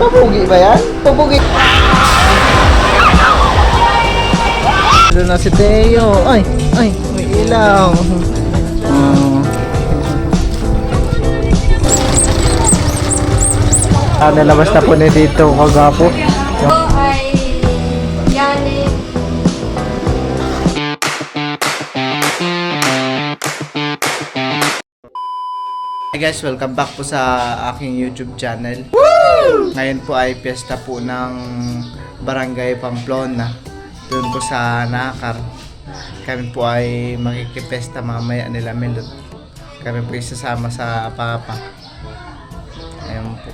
Papugi ba yan? Papugi. Doon na si Teo. Ay, may ilaw. Nalabas na po na dito kagapo. Ay yani. Hey guys, welcome back po sa aking YouTube channel. Woo! Ngayon po ay piyesta po ng Barangay Pamplona. Doon po sa Nakar. Kami po ay makikipesta mamaya nila Melot. Kami po isasama sa Papa. Ayun po.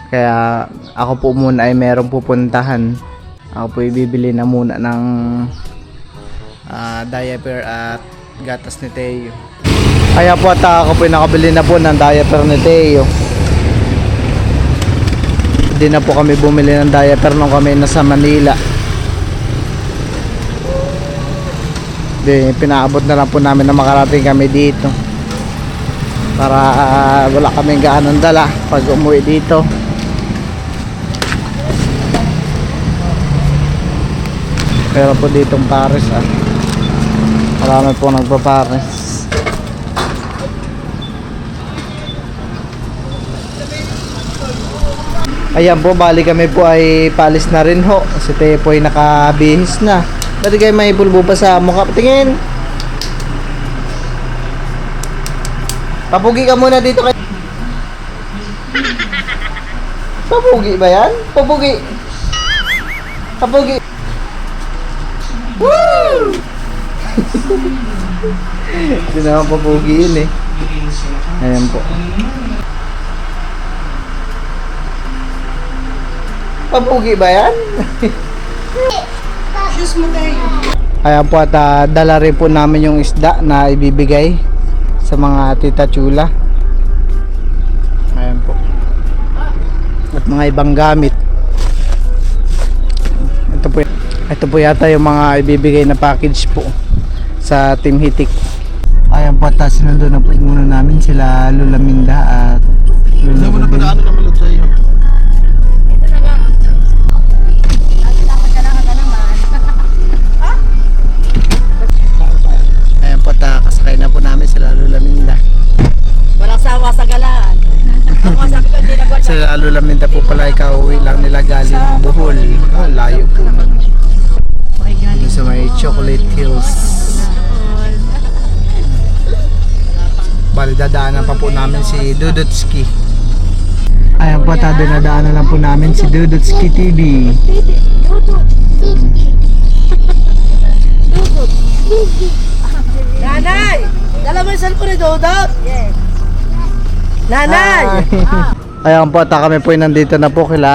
Kaya ako po muna ay merong pupuntahan. Ako po ibibili na muna ng diaper at gatas ni Teo. Kaya po at ako po nakabili na po ng diaper ni Teo. Hindi na po kami bumili ng diaper nung kami nasa Manila. Di, pinaabot na lang po namin na makarating kami dito. Para wala kaming gaanong dala pag umuwi dito. Pero po ditong Paris marami po nagpa-Paris. Ayan po, bali kami po ay palis na rin ho. Si Teo po ay nakabihis na. Dati kayo may pulbo pa sa mukha. Tingin! Papugi ka muna dito kay... Papugi ba yan? Papugi! Papugi! Woo! Hindi naman papugi yun eh. Ayan po. Papugi ba yan? Ayan po at dala rin po namin yung isda na ibibigay sa mga tita chula. Ayan po. At mga ibang gamit. Ito po yata yung mga ibibigay na package po sa Team Hitik. Ayan po at sinundo na po muna namin sila Lola Minda at Lola Minda. Ayan po at kasakay na po namin sila Lola Minda. Walang sawa sa galaan. Sila Lola Minda po pala ikauwi lang nila galing Bohol. Oh, layo po nun. Sa may Chocolate Hills. Bali dadaanan pa po namin si Dudutski. Ayan po, dinadaanan lang po namin si Dudutski TV. Nanay! Dala mo yung cellphone ni Dodot? Yes. Nanay! Ayan po, kami po nandito na po kila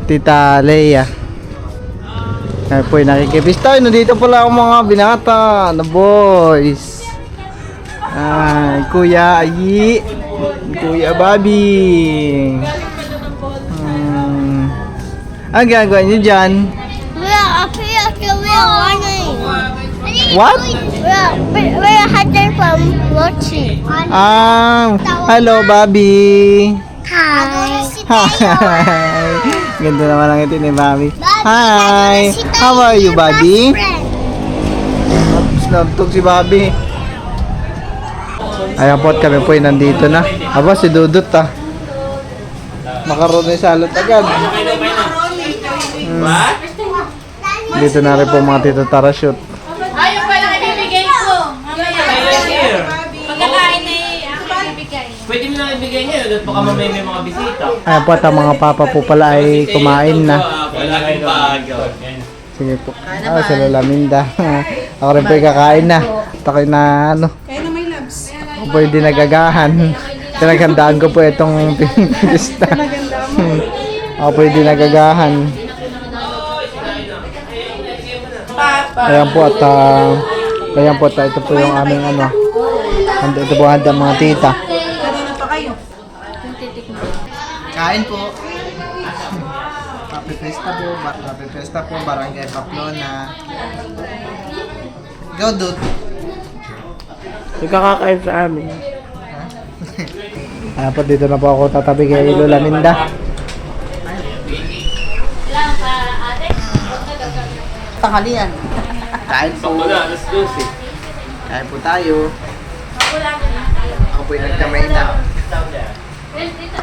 Tita Leia. Kami po nakikipista. Nandito pala ang mga binata na boys. Ay, Kuya Ayi, Kuya Bobby. Ang ginagawa niyo dyan? We are running. What? We are hiding from watching. Hello Bobby. Hi. Hi. Ganda naman ang ito ni Bobby. Hi. How are you, Bobby? Nagtog si Bobby. Ayan po, kami po ay nandito na. Aba, si Dudut makaroon na salot agad. Dito na rin po mga Tito Tara shoot. Ayun pa lang ibibigay ko. Mamaya. Pagkakain na ibibigay. Pwede mo lang ibigay niyo, doon po ka mamaya may mga bisita. Ayan po, ang mga papa po pala ay kumain na. Wala kang bago. Sige po. Si Lola Minda. Ako rin po ay kakain na. Takay na Kaya na may labs. Ako po ay dinagagahan. Pinaghandaan ko po itong pista. Ako po ay dinagagahan. Ayan po at ito po yung aming ito po handa mga tita. Kanina pa kayo. Kain po. Happy Fiesta po, Barangay Pamplona. Go, Dut. Nagkakakain sa amin. Ayan po, dito na po ako tatabi kay Lola Minda. Lang pa, ate. Tanghalian. Kain po. Sakto na, alas 12. Kain po tayo. Wala ko na. Ako po yung nagkamay na. Well, dito.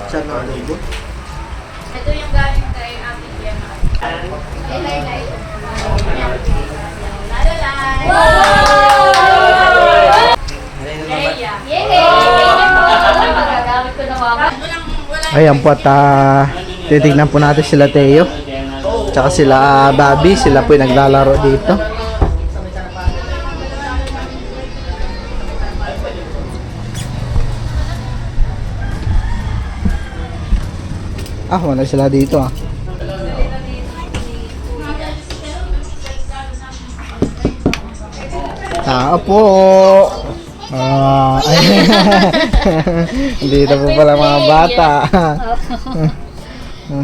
Saan na alubo? Ito yung galing kay Ate Gemma. Lay. Magagamit ko na mama. Ayan po at titignan po natin sila Teo. Tsaka sila Bobby. Sila po yung naglalaro dito. Wala sila dito Tao po. Dito po pala mga bata.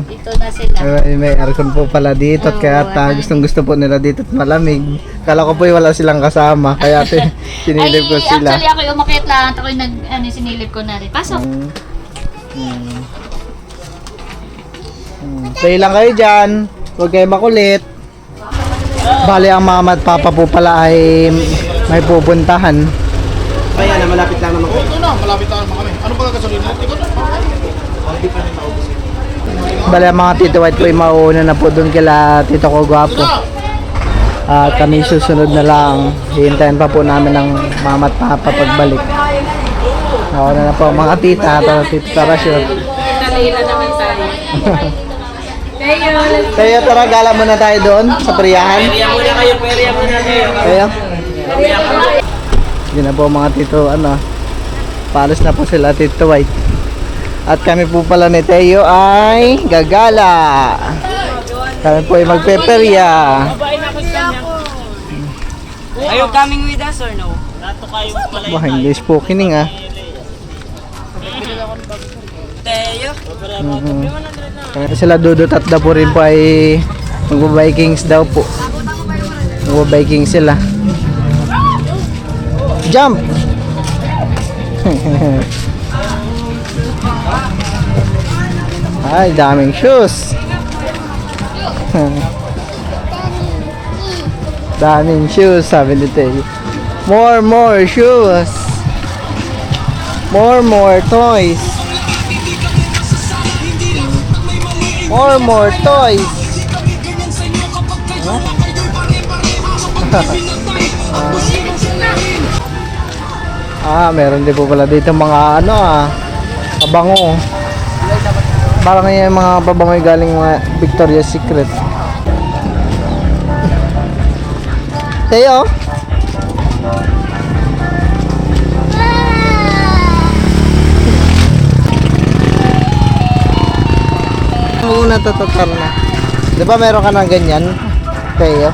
Dito na sila. May aircon po pala dito at kaya gustong gusto po nila dito at malamig. Kala ko po wala silang kasama kaya sinilip ko sila. Actually ako yung umakit lang. Ako yung sinilip ko na rin. Pasok. Stay lang kayo dyan. Huwag kayo makulit. Bali ang mama at papa po pala ay may pupuntahan. Kaya na malapit lang naman. Ito na, malapit na naman kami. Ano ba gasolina? Ikaw na. Bali ang mga Tito White po ay mauuna na po doon kila Tito ko Gwapo. At kami susunod na lang. Hihintayin pa po namin ng mama at papa pagbalik. Ako na po mga tita at Tito Tarasyon. Talira naman tayo. Kaya tara gala muna tayo doon sa Priyahan. Pwede muna kayo, pwede muna kayo. Kaya? Hindi na po mga tito, paalis na po sila Tito White. At kami po pala ni Teo ay gagala. Kami po ay magpeperya. Are you coming with us or no? Wah, English po kining Teo? Kaya sila Dudut at Dapo rin po ay magba-Vikings daw po. Magba-Vikings sila. Jump! Ay, daming shoes. Daming shoes, sabi ni Teo. More shoes. More toys. More toys. Meron din po pala dito mga pabango. Parang yung mga pabango yung galing mga Victoria's Secret. Teo? Muna tatatar na. Di ba meron ka ng ganyan? Teo?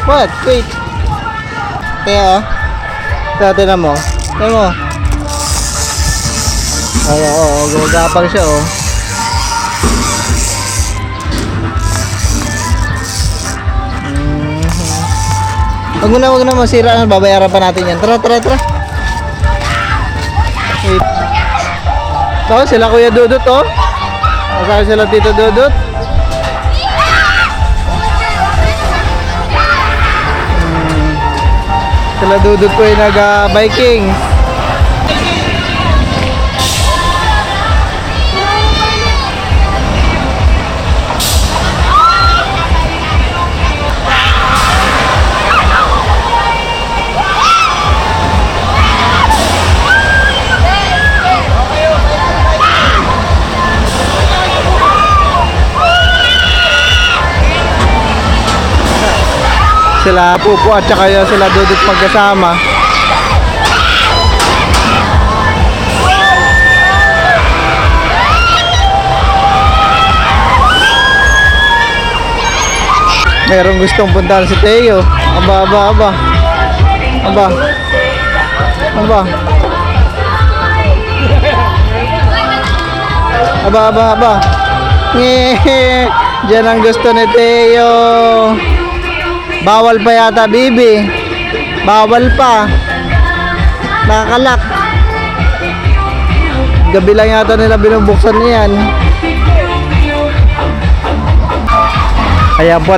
What? Wait. Teo? Ito na mo. Ito mo. Oo, gumagapang siya Wag na masira na, babayaran pa natin yan. Tara. Wait. So, sila Kuya Dudut Masaya sila Tito Dudut. Sila Dudut po yung nag-biking. Sila Pupo at saka sila Dudut magkasama. Merong gustong puntahan si Teo. Aba. Diyan ang gusto ni Teo. Bawal pa yata, bibi. Bawal pa. Nakakalak. Gabi lang yata nila binubuksan niyan. Kaya po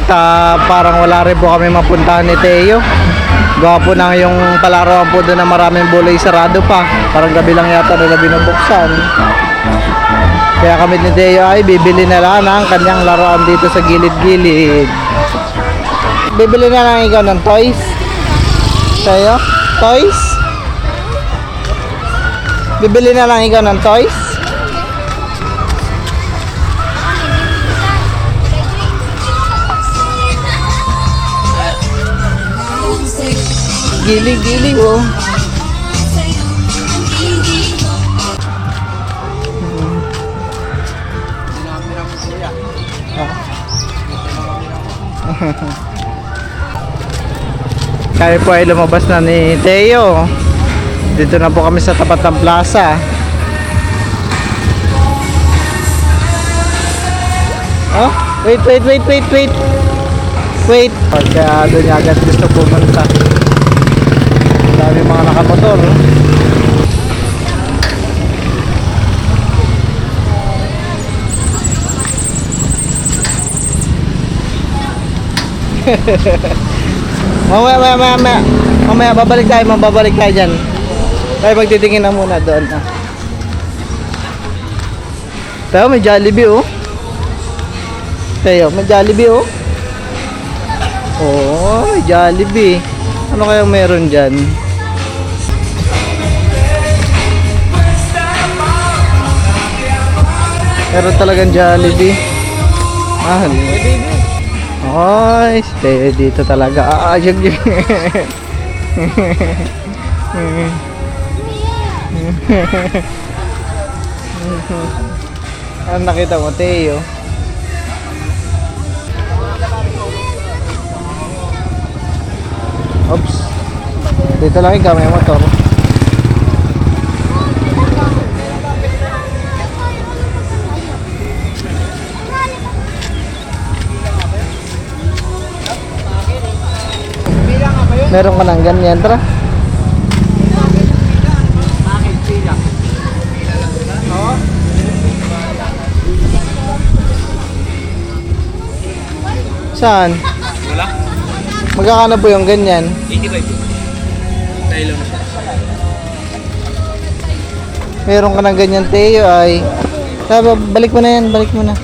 parang wala rin po kami mapuntahan ni Teo. Gawa po nang yung palaruan po doon na maraming bulay sarado pa. Parang gabi lang yata nila binubuksan. Kaya kami ni Teo ay bibili na lang ng kanyang laruan dito sa gilid-gilid. Bibili na lang ikaw ng toys? Teo? Toys? Bibili na lang ikaw ng toys? Gili-gili oh. Kaya po ay lumabas na ni Teo. Dito na po kami sa tapat ng plaza. Oh, wait. Wait. Kaya doon niya agad gusto pumunta. Dami mga nakamotor. Mamaya babalik tayo dyan. Tayo magtitingin na muna doon. Tayo may Jollibee oh. Tayo may Jollibee oh. Oh, may Jollibee. Ano kaya meron dyan? Meron talagang Jollibee. Ay, stay dito talaga. Ayag yun. Ano nakita mo, Teo? Oops. Dito lang ikaw, may motor. Meron ka ng ganyan, tara. Saan? Wala? Magkakano po yung ganyan? 85. Tayo lang na siya. Meron ka ng ganyan, Teo, ay. Tara, balik mo na yan, balik mo na.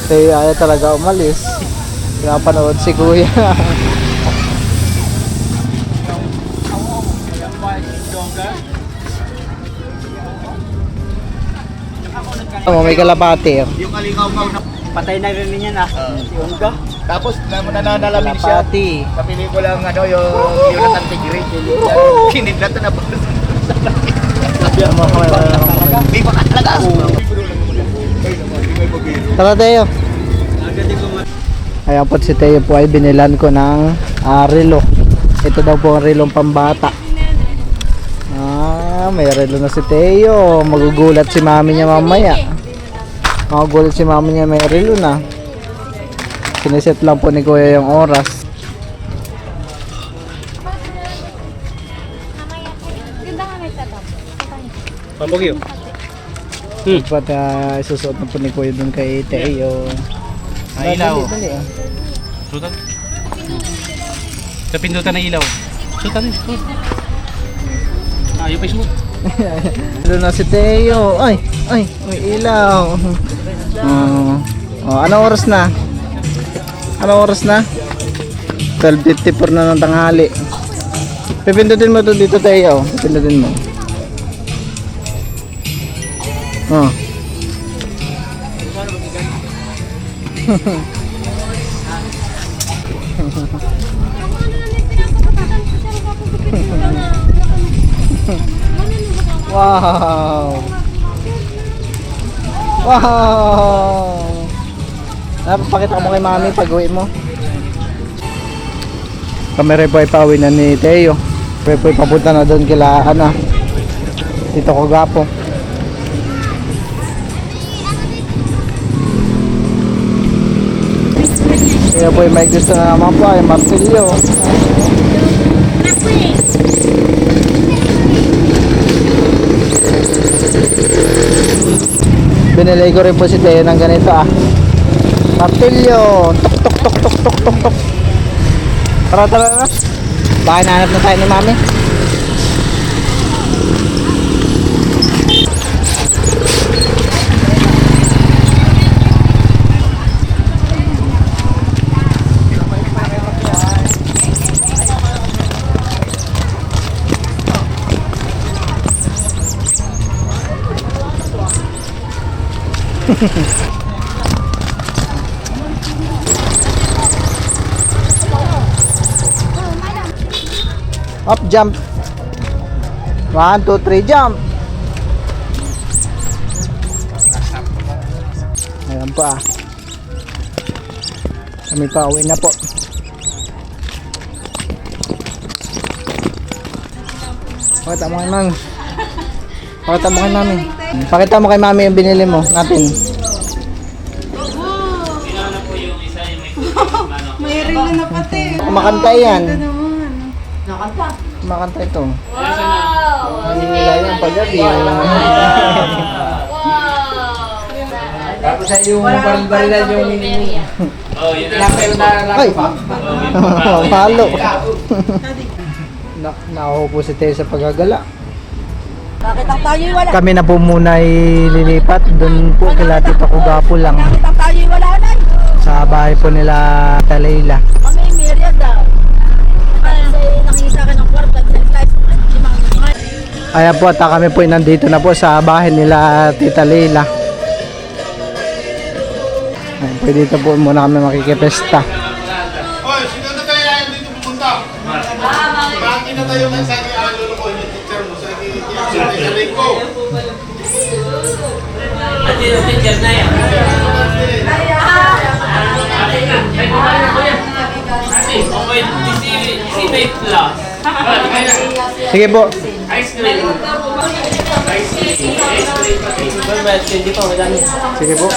Teo ayaw talaga umalis. Pinapanood si Kuya. Oh, may kalapati. Yung kalingaw-ngaw na Patay na rin niya na. Si Unga. tapos nananalamin siya. Kalapati. Sa pelikula ang yung Jonathan Tigre. Kinid na ito na po. Di ba talaga? Tara, Teo. Ayan po si Teo po ay binilan ko ng relo. Ito daw po ang relong pambata. May relo na si Teo. Magugulat si mami niya mamaya. Magugulat si mami niya may relo na. Siniset lang po ni Kuya yung oras. Pambogyo. Dapat isusuot na po ni Kuya dun kay Teo. Ay, ilaw. Dali, dali. Sutan. Sa pindutan ng ilaw. Sutan. Yung Facebook. Relo na si Teo. Ay, may ilaw. Anong oras na? Anong oras na? 12:54 na ng tanghali. Pipindutin mo to dito, Teo. Pipindutin mo. Wow! Wow! Napapakita mo kay mami pag uwi mo. Kami po ay pauwi na ni Teo. Kami po ay papunta na doon kila dito ko gapo. Kaya po may gusto na naman po ay martilyo. Binili ko rin po si Teo ng ganito martilyo. Tok tok tok tok tok tok tok. Tara tara na. Baka nahanap na tayo ni Mami. Up, jump. 1, 2, 3, jump. Ayan pa. Kami pa, uwi na po. Pakita mo kay Mami. Pakita mo kay Mami. Pakita mo kay Mami yung binili mo natin. May ring na pati. Kumakanta yan. Nakanta. Kumakanta ito. Wow! Nila yan paggabi. Tapos ay yung baril-barilan yung Oh, yun napel na Ay! pa. Halo. Nauho po si Teo sa paggagala. Bakit ang tayo'y wala? Kami na po muna ay lilipat. Doon po kila Tito Kugapo lang. Bakit ang tayo'y wala na? Sa bahay po nila Talayla. Kami myriad daw. Kasi nakikita sa akin ng kwarto. Kaya po at kami po ay nandito na po sa bahay nila Tita Leila. Ayun po, dito po muna kami makikipesta. Hoy, sino na tayo ayaw dito pupunta? Bakit na tayo ng sa aking alulukoy yung teacher mo sa aking ko? Sige po. Sige po.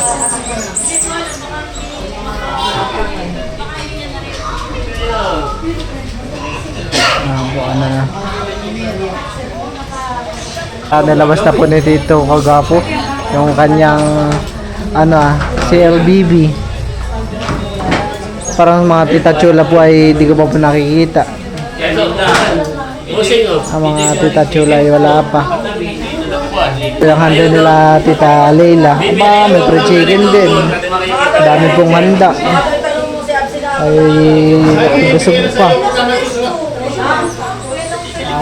Ano na. Nalabas na po ni Tito Kugapo yung kanyang CLBB. Parang mga Tita Chula po ay di ko pa po nakikita. Ang mga Tita Chula ay wala pa. Yung handa nila Tita Leila. Aba, may free chicken din. Dami pong handa. Ay, busog pa.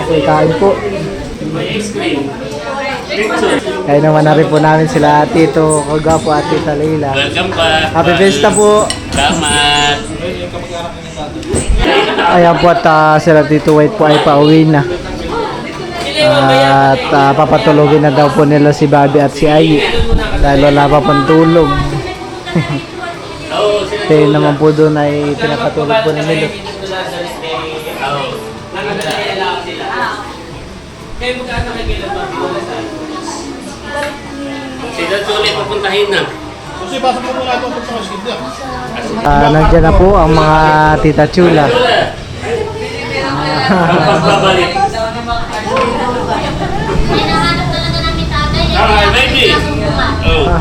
Okay, kain po. Kaya naman na rin po namin sila Tito Kugapo at Tita Leila. Welcome back. Happy Fiesta po. Salamat. Ayan po at sila Tito White po ay pauwi na. At papatulogin na daw po nila si Bobby at si Ayi dahil wala pa pang tulog. Kaya naman po doon ay pinapatulog po ni Milo. Sila tuloy papuntahin na. Kasi pasok mo muna ito sa masjid na. Nandiyan na po ang mga Tita Chula. Ang pagbabalik. Hinahanap talaga namin tatay. Ah, baby. Oh.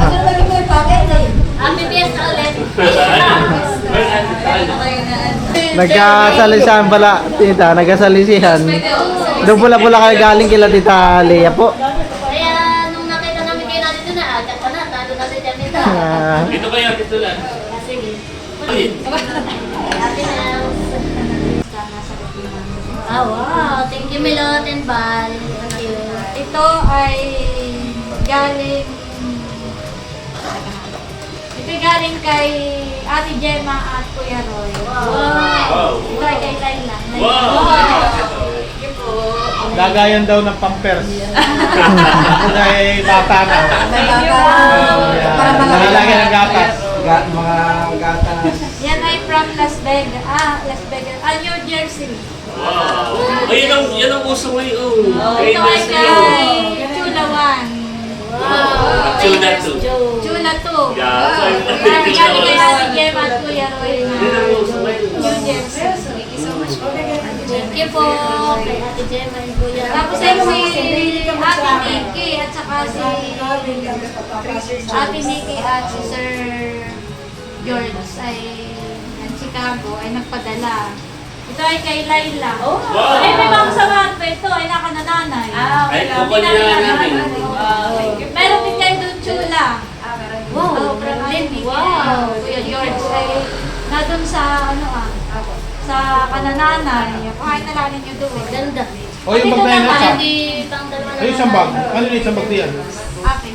Happy Fiesta ulit. Nagkasalisihan pala, Tita. Nagkasalisihan. Doon pula-pula kayo galing kila Tita Lea po. Kaya nung nakita namin kayo natin doon, agad pa na, talo na si Janita. Dito kayo, dito lang. Sige. Wow. Thank you, Milot and Val. Thank you. Ito ay galing kay Ate Gemma at Kuya Roy. Wow. Ito ay kay Laila. Lagayan daw ng pampers. Ay bata na. Nalalagyan ng gatas. Mga gatas. Yan ay from Las Vegas. Las Vegas. New Jersey. Wow. Ay, yan ang uso ngayon. Ito ay kay Chula 1. Wow. Chula 2. Chula 2. Yeah. Galing kay Ate Gemma at Kuya Roy. Jersey. Thank you so much po. Thank you po. Kay Ate Gemma and Kuya. Tapos ay si Ate Nikki at saka si Ate Nikki at si Sir George ay ng Chicago ay nagpadala. Ito ay kay Laila. Wow. Ay, may mga kasamahan pa ito ay nakanananay. Ay, kukunin na natin. Meron din kayo doon, Chula. Wow, from Lindy. Wow. Kuya George ay na doon sa sa kanananay. Kuhain na lang ninyo doon. Ganda. O yung bag na yun, nasa? Hindi pang dalawa na. Ay, isang bag. Ano yung isang bag diyan? Akin.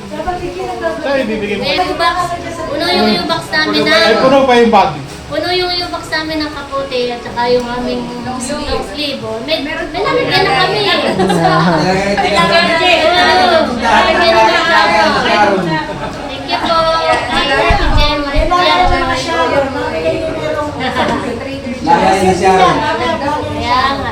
Sa'yo, ibibigay mo. Yung box. Puno yung box namin na. Ay, puno pa yung bag. Puno yung box namin ng kapote at saka yung aming long sleeve. May nalagyan na kami. Thank you po. Kaya nga.